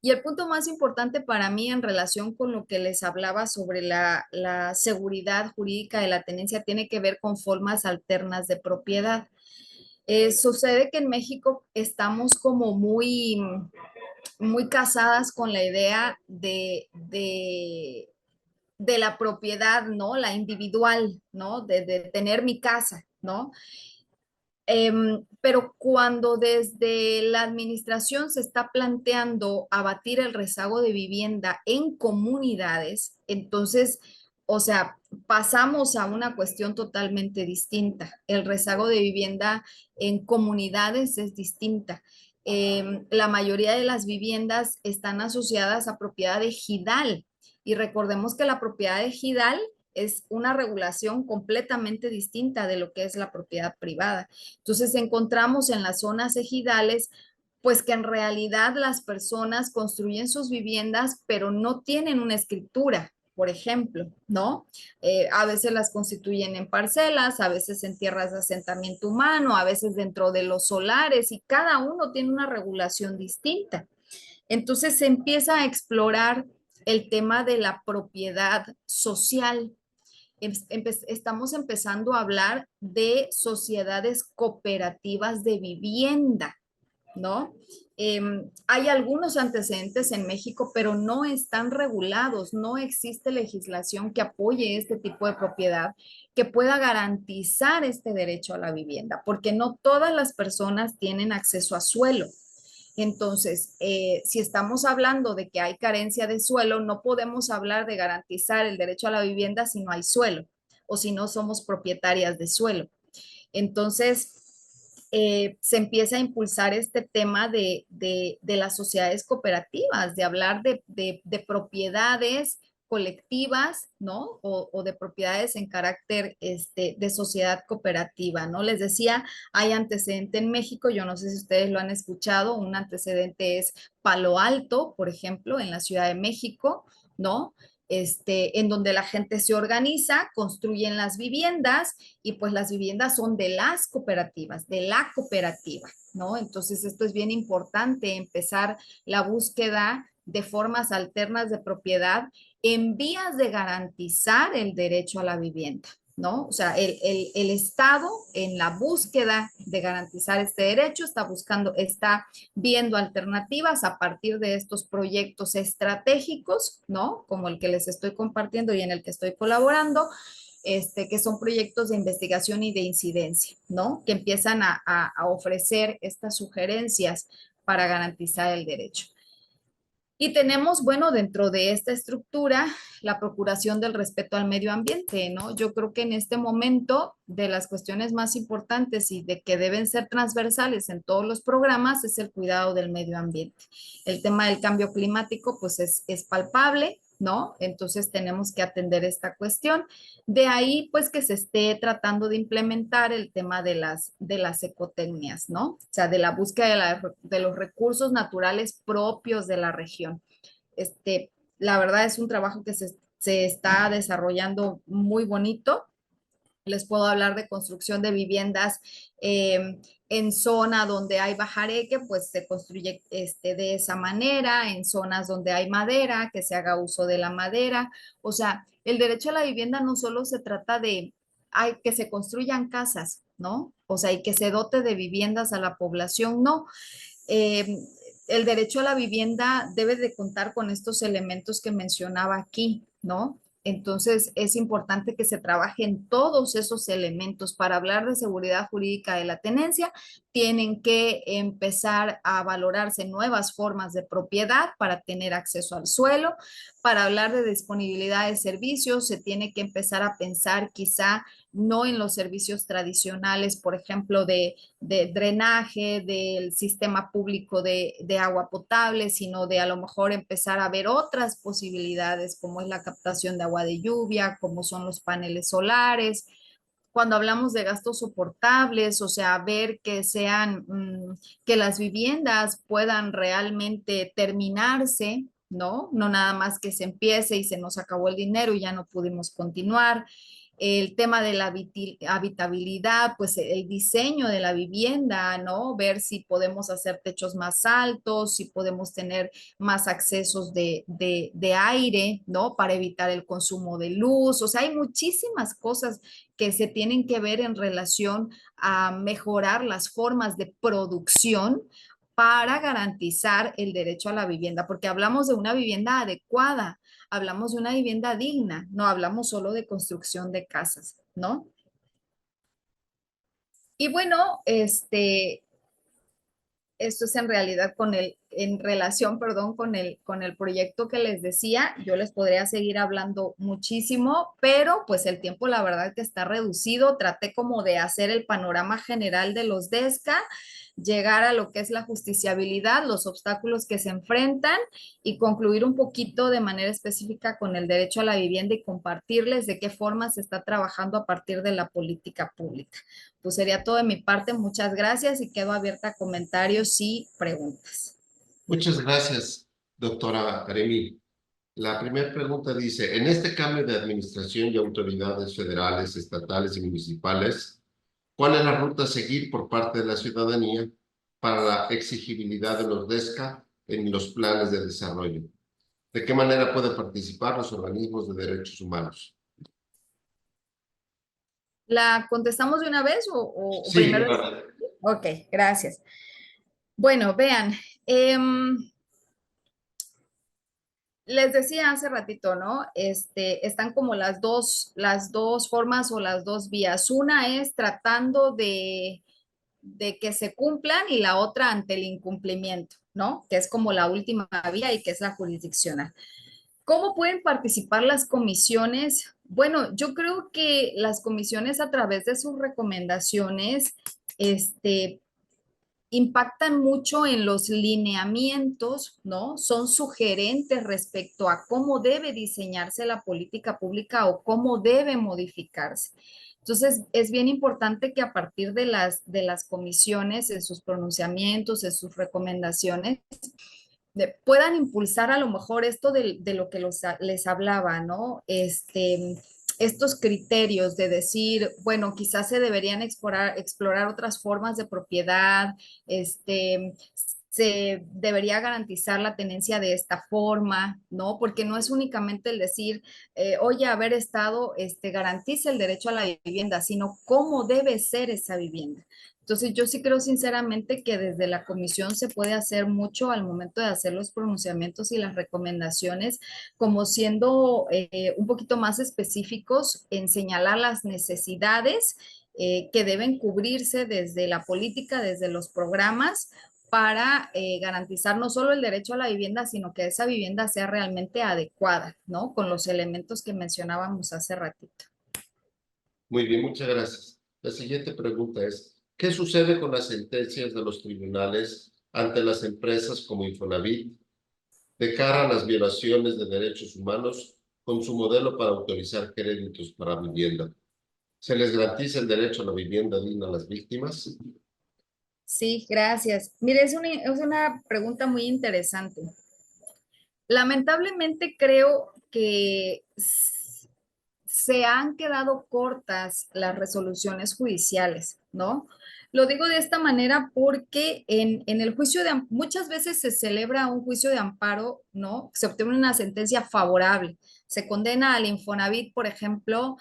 Y el punto más importante para mí en relación con lo que les hablaba sobre la seguridad jurídica de la tenencia tiene que ver con formas alternas de propiedad. Sucede que en México estamos como muy casadas con la idea de la propiedad, ¿no? La individual, ¿no? De tener mi casa, ¿no? Pero cuando desde la administración se está planteando abatir el rezago de vivienda en comunidades, entonces, o sea, pasamos a una cuestión totalmente distinta. El rezago de vivienda en comunidades es distinta. La mayoría de las viviendas están asociadas a propiedad ejidal y recordemos que la propiedad ejidal es una regulación completamente distinta de lo que es la propiedad privada. Entonces encontramos en las zonas ejidales, pues que en realidad las personas construyen sus viviendas, pero no tienen una escritura, por ejemplo, ¿no? A veces las constituyen en parcelas, a veces en tierras de asentamiento humano, a veces dentro de los solares y cada uno tiene una regulación distinta. Entonces se empieza a explorar el tema de la propiedad social. Estamos empezando a hablar de sociedades cooperativas de vivienda, ¿no? Hay algunos antecedentes en México, pero no están regulados, no existe legislación que apoye este tipo de propiedad, que pueda garantizar este derecho a la vivienda, porque no todas las personas tienen acceso a suelo. Entonces, si estamos hablando de que hay carencia de suelo, no podemos hablar de garantizar el derecho a la vivienda si no hay suelo o si no somos propietarias de suelo. Entonces, se empieza a impulsar este tema de las sociedades cooperativas, de hablar de propiedades colectivas, ¿no? O de propiedades en carácter de sociedad cooperativa, ¿no? Les decía, hay antecedente en México, yo no sé si ustedes lo han escuchado, un antecedente es Palo Alto, por ejemplo, en la Ciudad de México, ¿no? En donde la gente se organiza, construyen las viviendas y pues las viviendas son de las cooperativas, de la cooperativa, ¿no? Entonces esto es bien importante, empezar la búsqueda de formas alternas de propiedad en vías de garantizar el derecho a la vivienda, ¿no? O sea, el Estado en la búsqueda de garantizar este derecho está viendo alternativas a partir de estos proyectos estratégicos, ¿no? Como el que les estoy compartiendo y en el que estoy colaborando, que son proyectos de investigación y de incidencia, ¿no? Que empiezan a ofrecer estas sugerencias para garantizar el derecho. Y tenemos, bueno, dentro de esta estructura, la procuración del respeto al medio ambiente, ¿no? Yo creo que en este momento, de las cuestiones más importantes y de que deben ser transversales en todos los programas, es el cuidado del medio ambiente. El tema del cambio climático, pues es palpable, ¿no? Entonces tenemos que atender esta cuestión. De ahí, pues, que se esté tratando de implementar el tema de las ecotecnias, ¿no? O sea, de la búsqueda de los recursos naturales propios de la región. La verdad es un trabajo que se está desarrollando muy bonito. Les puedo hablar de construcción de viviendas en zona donde hay bajareque, pues se construye de esa manera, en zonas donde hay madera, que se haga uso de la madera. O sea, el derecho a la vivienda no solo se trata de que se construyan casas, ¿no? O sea, y que se dote de viviendas a la población, no. Eh, el derecho a la vivienda debe de contar con estos elementos que mencionaba aquí, ¿no? Entonces, es importante que se trabaje en todos esos elementos. Para hablar de seguridad jurídica de la tenencia, tienen que empezar a valorarse nuevas formas de propiedad para tener acceso al suelo. Para hablar de disponibilidad de servicios, se tiene que empezar a pensar quizá no en los servicios tradicionales, por ejemplo, de drenaje, del sistema público de agua potable, sino de a lo mejor empezar a ver otras posibilidades, como es la captación de agua de lluvia, como son los paneles solares. Cuando hablamos de gastos soportables, o sea, ver que sean, que las viviendas puedan realmente terminarse, ¿no? No nada más que se empiece y se nos acabó el dinero y ya no pudimos continuar. El tema de la habitabilidad, pues el diseño de la vivienda, ¿no? Ver si podemos hacer techos más altos, si podemos tener más accesos de aire, ¿no? Para evitar el consumo de luz. O sea, hay muchísimas cosas que se tienen que ver en relación a mejorar las formas de producción para garantizar el derecho a la vivienda, porque hablamos de una vivienda adecuada, hablamos de una vivienda digna, no hablamos solo de construcción de casas, ¿no? Y bueno, esto es en realidad en relación, perdón, con el proyecto que les decía. Yo les podría seguir hablando muchísimo, pero pues el tiempo la verdad que está reducido. Traté como de hacer el panorama general de los DESCA, llegar a lo que es la justiciabilidad, los obstáculos que se enfrentan y concluir un poquito de manera específica con el derecho a la vivienda y compartirles de qué forma se está trabajando a partir de la política pública. Pues sería todo de mi parte. Muchas gracias y quedo abierta a comentarios y preguntas. Muchas gracias, doctora Aremi. La primera pregunta dice, en este cambio de administración y autoridades federales, estatales y municipales, ¿cuál es la ruta a seguir por parte de la ciudadanía para la exigibilidad de los DESCA en los planes de desarrollo? ¿De qué manera pueden participar los organismos de derechos humanos? ¿La contestamos de una vez o Sí, primero? claro. Ok, gracias. Bueno, vean, les decía hace ratito, ¿no? Están como las dos formas o las dos vías. Una es tratando de que se cumplan y la otra ante el incumplimiento, ¿no? Que es como la última vía y que es la jurisdiccional. ¿Cómo pueden participar las comisiones? Bueno, yo creo que las comisiones a través de sus recomendaciones, impactan mucho en los lineamientos, ¿no? Son sugerentes respecto a cómo debe diseñarse la política pública o cómo debe modificarse. Entonces, es bien importante que a partir de las comisiones, en sus pronunciamientos, en sus recomendaciones, puedan impulsar a lo mejor esto de lo que les hablaba, ¿no? Estos criterios de decir, bueno, quizás se deberían explorar otras formas de propiedad, se debería garantizar la tenencia de esta forma, ¿no? Porque no es únicamente el decir, oye, haber estado, garantiza el derecho a la vivienda, sino cómo debe ser esa vivienda. Entonces, yo sí creo sinceramente que desde la comisión se puede hacer mucho al momento de hacer los pronunciamientos y las recomendaciones, como siendo un poquito más específicos en señalar las necesidades que deben cubrirse desde la política, desde los programas para garantizar no solo el derecho a la vivienda, sino que esa vivienda sea realmente adecuada, ¿no? Con los elementos que mencionábamos hace ratito. Muy bien, muchas gracias. La siguiente pregunta es, ¿qué sucede con las sentencias de los tribunales ante las empresas como Infonavit de cara a las violaciones de derechos humanos con su modelo para autorizar créditos para vivienda? ¿Se les garantiza el derecho a la vivienda digna a las víctimas? Sí, gracias. Mire, es una pregunta muy interesante. Lamentablemente creo que se han quedado cortas las resoluciones judiciales, ¿no? Lo digo de esta manera porque en el juicio de muchas veces se celebra un juicio de amparo, ¿no? Se obtiene una sentencia favorable. Se condena al Infonavit, por ejemplo,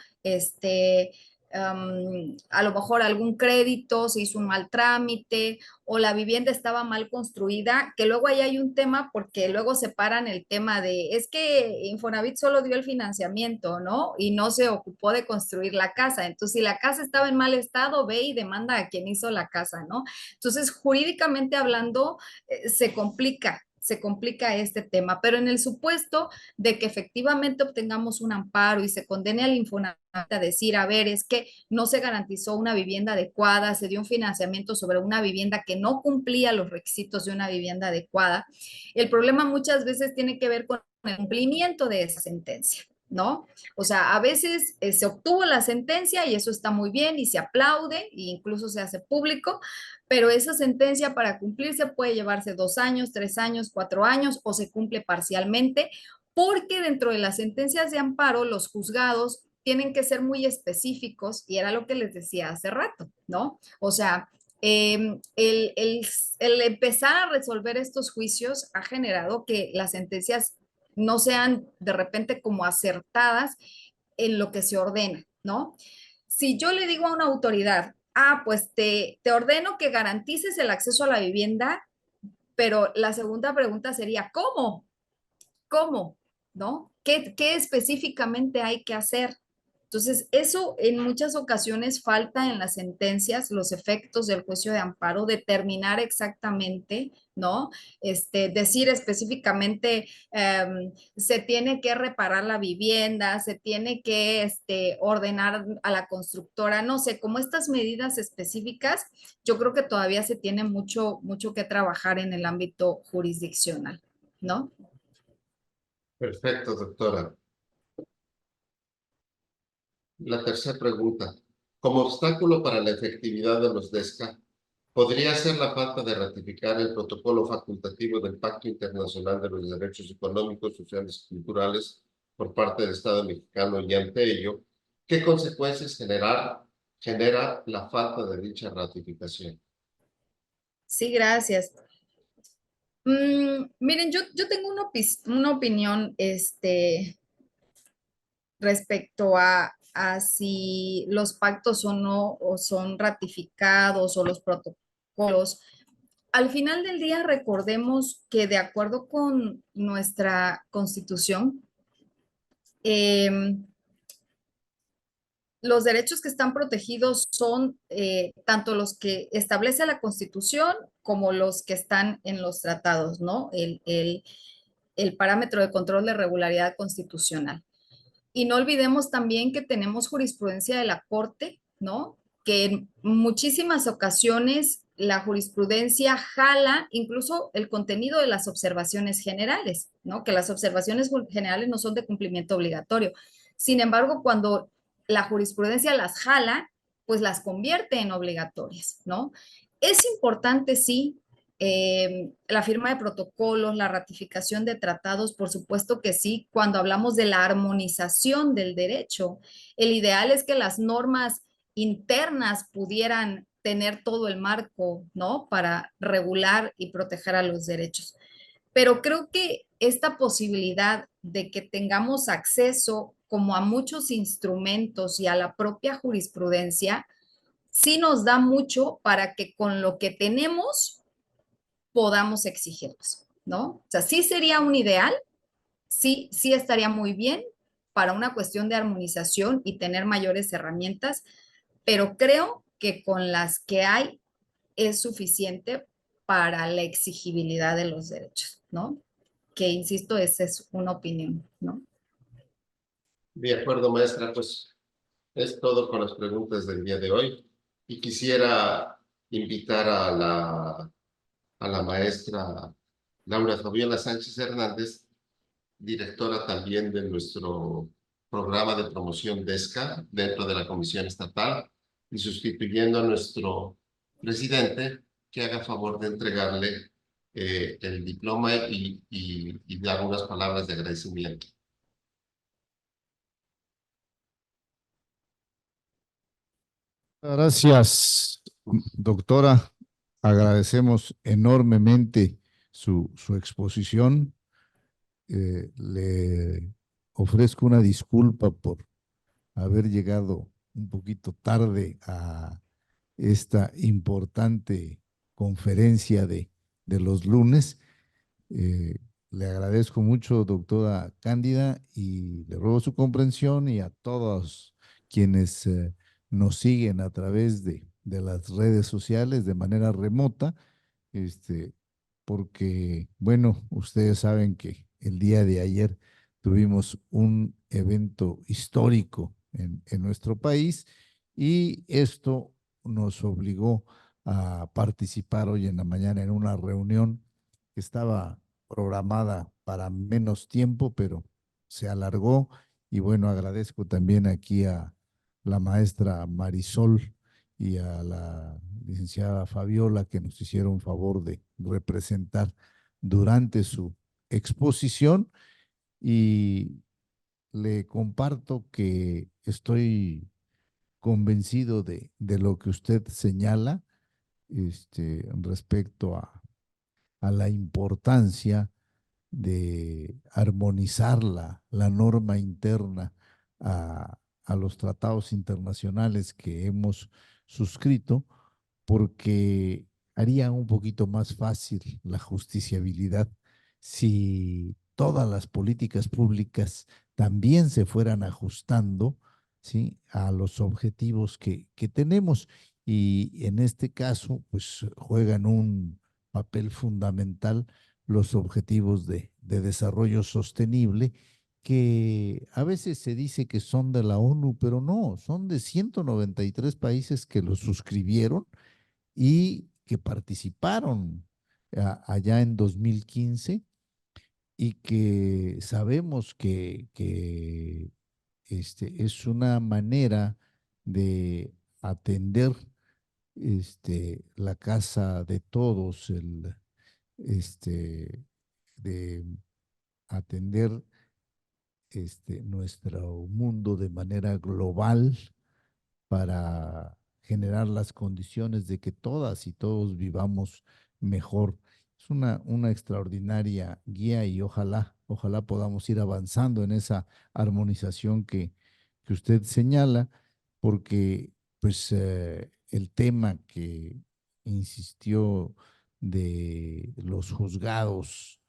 a lo mejor algún crédito, se hizo un mal trámite o la vivienda estaba mal construida, que luego ahí hay un tema porque luego separan el tema de, es que Infonavit solo dio el financiamiento, ¿no? Y no se ocupó de construir la casa. Entonces, si la casa estaba en mal estado, ve y demanda a quien hizo la casa, ¿no? Entonces, jurídicamente hablando, se complica este tema, pero en el supuesto de que efectivamente obtengamos un amparo y se condene al Infonavit a decir, a ver, es que no se garantizó una vivienda adecuada, se dio un financiamiento sobre una vivienda que no cumplía los requisitos de una vivienda adecuada. El problema muchas veces tiene que ver con el cumplimiento de esa sentencia, ¿no? O sea, a veces se obtuvo la sentencia y eso está muy bien y se aplaude e incluso se hace público, pero esa sentencia para cumplirse puede llevarse 2 años, 3 años, 4 años o se cumple parcialmente porque dentro de las sentencias de amparo los juzgados tienen que ser muy específicos y era lo que les decía hace rato, ¿no? O sea, el empezar a resolver estos juicios ha generado que las sentencias no sean de repente como acertadas en lo que se ordena, ¿no? Si yo le digo a una autoridad, pues te ordeno que garantices el acceso a la vivienda, pero la segunda pregunta sería, ¿cómo? ¿Cómo? ¿No? ¿Qué específicamente hay que hacer? Entonces, eso en muchas ocasiones falta en las sentencias, los efectos del juicio de amparo, determinar exactamente, ¿no? Decir específicamente, se tiene que reparar la vivienda, se tiene que ordenar a la constructora, no sé, como estas medidas específicas, yo creo que todavía se tiene mucho que trabajar en el ámbito jurisdiccional, ¿no? Perfecto, doctora. La tercera pregunta. Como obstáculo para la efectividad de los DESCA, ¿podría ser la falta de ratificar el protocolo facultativo del Pacto Internacional de los Derechos Económicos, Sociales y Culturales por parte del Estado mexicano y ante ello, qué consecuencias genera la falta de dicha ratificación? Sí, gracias. Miren, yo tengo una opinión respecto a si los pactos o no o son ratificados o los protocolos. Al final del día, recordemos que de acuerdo con nuestra constitución, los derechos que están protegidos son tanto los que establece la Constitución como los que están en los tratados, ¿no? El parámetro de control de regularidad constitucional. Y no olvidemos también que tenemos jurisprudencia de la Corte, ¿no? Que en muchísimas ocasiones la jurisprudencia jala incluso el contenido de las observaciones generales, ¿no? Que las observaciones generales no son de cumplimiento obligatorio. Sin embargo, cuando la jurisprudencia las jala, pues las convierte en obligatorias, ¿no? Es importante, sí, la firma de protocolos, la ratificación de tratados, por supuesto que sí, cuando hablamos de la armonización del derecho. El ideal es que las normas internas pudieran tener todo el marco, ¿no? Para regular y proteger a los derechos. Pero creo que esta posibilidad de que tengamos acceso como a muchos instrumentos y a la propia jurisprudencia, sí nos da mucho para que con lo que tenemos podamos exigirlos, ¿no? O sea, sí sería un ideal, sí estaría muy bien para una cuestión de armonización y tener mayores herramientas, pero creo que con las que hay es suficiente para la exigibilidad de los derechos, ¿no? Que, insisto, esa es una opinión, ¿no? De acuerdo, maestra, pues es todo con las preguntas del día de hoy. Y quisiera invitar a la maestra Laura Fabiola Sánchez Hernández, directora también de nuestro programa de promoción DESCA dentro de la Comisión Estatal y sustituyendo a nuestro presidente, que haga favor de entregarle el diploma y dar unas palabras de agradecimiento. Gracias, doctora. Agradecemos enormemente su exposición. Le ofrezco una disculpa por haber llegado un poquito tarde a esta importante conferencia de los lunes. Eh, Le agradezco mucho, doctora Cándida, y le ruego su comprensión y a todos quienes nos siguen a través de las redes sociales de manera remota, este, porque, bueno, ustedes saben que el día de ayer tuvimos un evento histórico en nuestro país y esto nos obligó a participar hoy en la mañana en una reunión que estaba programada para menos tiempo, pero se alargó. Y bueno, agradezco también aquí a la maestra Marisol y a la licenciada Fabiola que nos hicieron favor de representar durante su exposición. Y le comparto que estoy convencido de lo que usted señala respecto a la importancia de armonizar la norma interna a los tratados internacionales que hemos suscrito, porque haría un poquito más fácil la justiciabilidad si todas las políticas públicas también se fueran ajustando, ¿sí?, a los objetivos que tenemos. Y en este caso, pues juegan un papel fundamental los objetivos de desarrollo sostenible, que a veces se dice que son de la ONU, pero no, son de 193 países que los suscribieron y que participaron allá en 2015 y que sabemos que es una manera de atender la casa de todos, este, de atender nuestro mundo de manera global para generar las condiciones de que todas y todos vivamos mejor. Es una extraordinaria guía y ojalá podamos ir avanzando en esa armonización que usted señala, porque pues el tema que insistió de los juzgados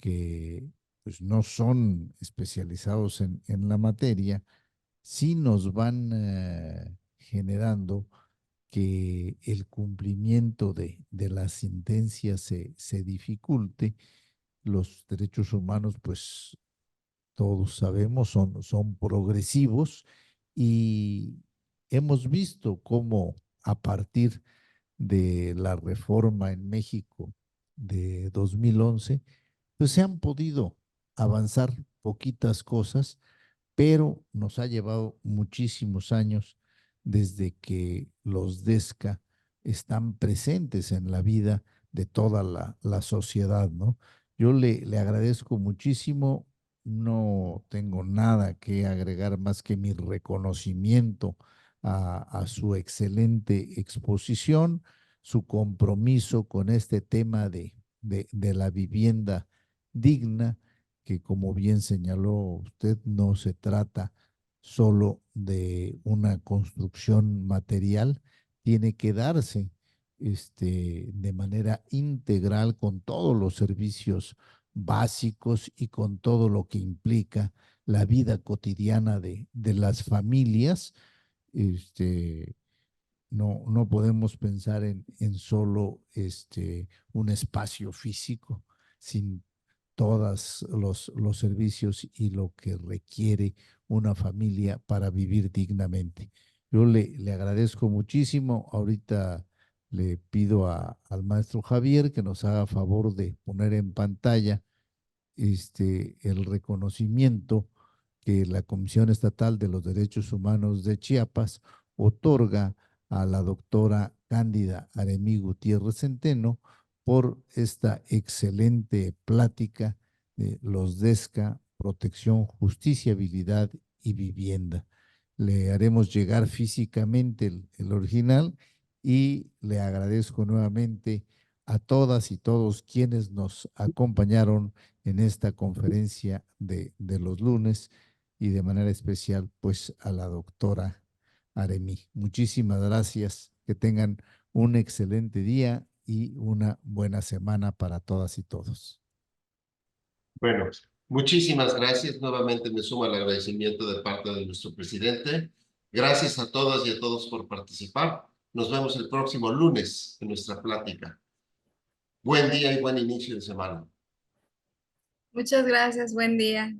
que pues no son especializados en la materia, sí nos van generando que el cumplimiento de las sentencias se dificulte. Los derechos humanos, pues todos sabemos, son progresivos y hemos visto cómo a partir de la reforma en México de 2011, pues se han podido avanzar poquitas cosas, pero nos ha llevado muchísimos años desde que los DESCA están presentes en la vida de toda la sociedad, ¿no? Yo le agradezco muchísimo, no tengo nada que agregar más que mi reconocimiento a su excelente exposición, su compromiso con este tema de la vivienda digna, que como bien señaló usted, no se trata solo de una construcción material, tiene que darse de manera integral con todos los servicios básicos y con todo lo que implica la vida cotidiana de las familias, no podemos pensar en solo un espacio físico sin todos los servicios y lo que requiere una familia para vivir dignamente. Yo le agradezco muchísimo. Ahorita le pido al maestro Javier que nos haga favor de poner en pantalla el reconocimiento que la Comisión Estatal de los Derechos Humanos de Chiapas otorga a la doctora Cándida Aremí Gutiérrez Centeno por esta excelente plática de los DESCA, Protección, Justiciabilidad y Vivienda. Le haremos llegar físicamente el original y le agradezco nuevamente a todas y todos quienes nos acompañaron en esta conferencia de los lunes y de manera especial pues a la doctora Aremí. Muchísimas gracias, que tengan un excelente día y una buena semana para todas y todos. Bueno, muchísimas gracias. Nuevamente me sumo al agradecimiento de parte de nuestro presidente. Gracias a todas y a todos por participar. Nos vemos el próximo lunes en nuestra plática. Buen día y buen inicio de semana. Muchas gracias, buen día.